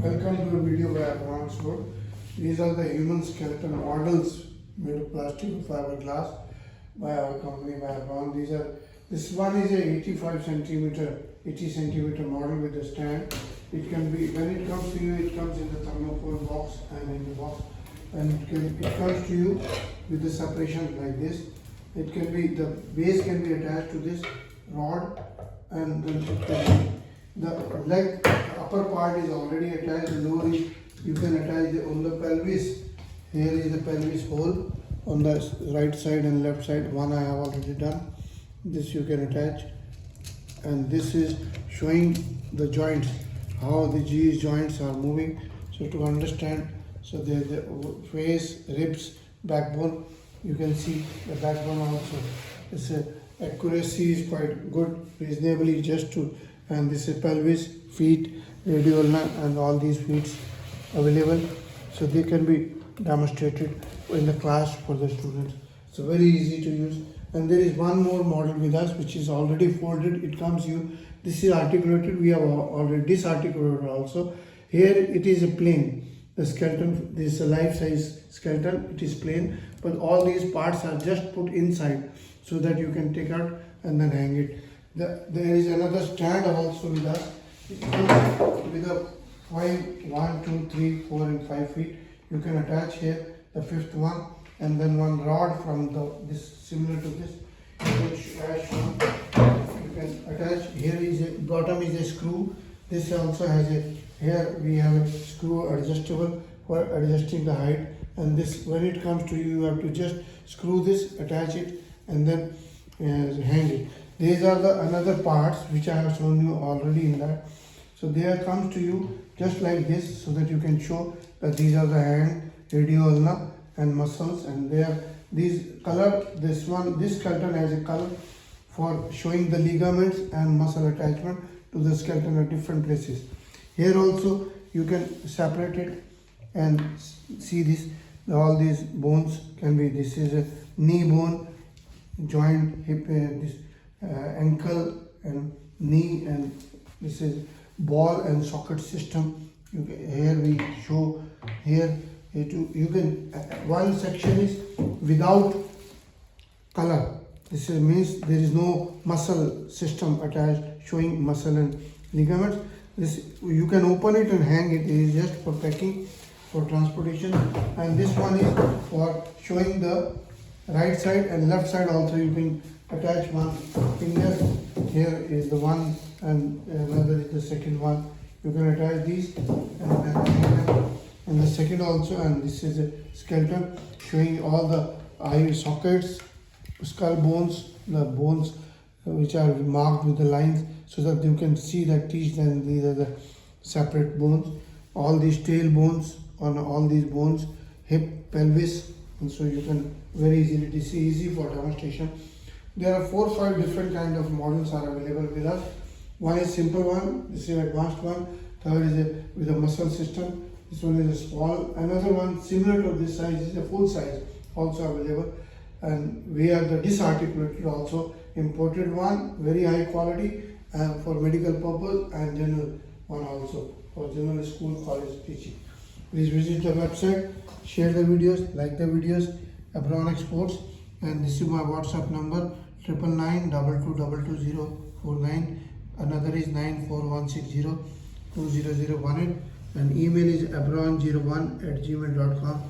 Welcome to a video by Humanskeletondemo. These are the human skeleton models made of plastic or fiberglass by our company This one is a 85 centimeter, 80 centimeter model with a stand. It can be, when it comes to you, it comes in the thermocol box and in the box, and it comes to you with the separation like this. It can be, the base can be attached to this rod, and then it can be, the leg upper part is already attached, the lower is, you can attach on the pelvis. Here is the pelvis hole on the right side and left side. One I have already done. This you can attach, and this is showing the joints, how the GE joints are moving. So to understand, so the face, ribs, backbone, you can see the backbone also. This accuracy is quite good, reasonably just to, and this is pelvis, feet, radioulna, and all these feet available. So they can be demonstrated in the class for the students. So very easy to use. And there is one more model with us which is already folded. It comes you. This is articulated. We have already disarticulated also. Here it is a plain. The skeleton, this is a life-size skeleton. It is plain, but all these parts are just put inside so that you can take out and then hang it. There is another stand also with us. It comes with a 1, 2, 3, 4, and 5 feet. You can attach here the fifth one, and then one rod from this similar to this. You can attach. Here is a bottom is a screw. This also has a, here we have a screw adjustable for adjusting the height. And this, when it comes to you, you have to just screw this, attach it, and then hang it. These are the another parts which I have shown you already in that. So there comes to you just like this, so that you can show that these are the hand, radioulna, and muscles, and there these color, this skeleton has a color for showing the ligaments and muscle attachment to the skeleton at different places. Here also you can separate it and see this, all these bones can be, this is a knee bone, joint, hip, this ankle and knee, and this is ball and socket system. Here we show here. You can, one section is without color. This means there is no muscle system attached, showing muscle and ligaments. This you can open it and hang it. It is just for packing, for transportation. And this one is for showing the right side and left side also. You can attach one finger. Here is the one, and another is the second one. You can attach these and the second also. And this is a skeleton showing all the eye sockets, skull bones, the bones which are marked with the lines, so that you can see that teeth, and these are the separate bones. All these tail bones on all these bones, hip, pelvis, and so you can very easily, it is easy for demonstration. There are 4 or 5 different kind of models are available with us. One is simple one, this is advanced one. Third is with a muscle system. This one is a small. Another one similar to this size is a full size, also available. And we have the disarticulated also, imported one, very high quality, and for medical purpose, and general one also for general school, college teaching. Please visit the website, share the videos, like the videos, Abron Exports, and this is my WhatsApp number 99922222049. Another is 94160200018, and email is abron01@gmail.com.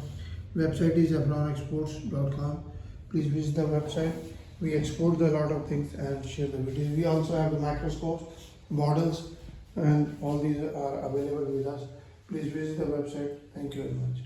Website is abronexports.com. Please visit the website. We export a lot of things and share the videos. We also have the microscopes, models, and all these are available with us. Please visit the website. Thank you very much.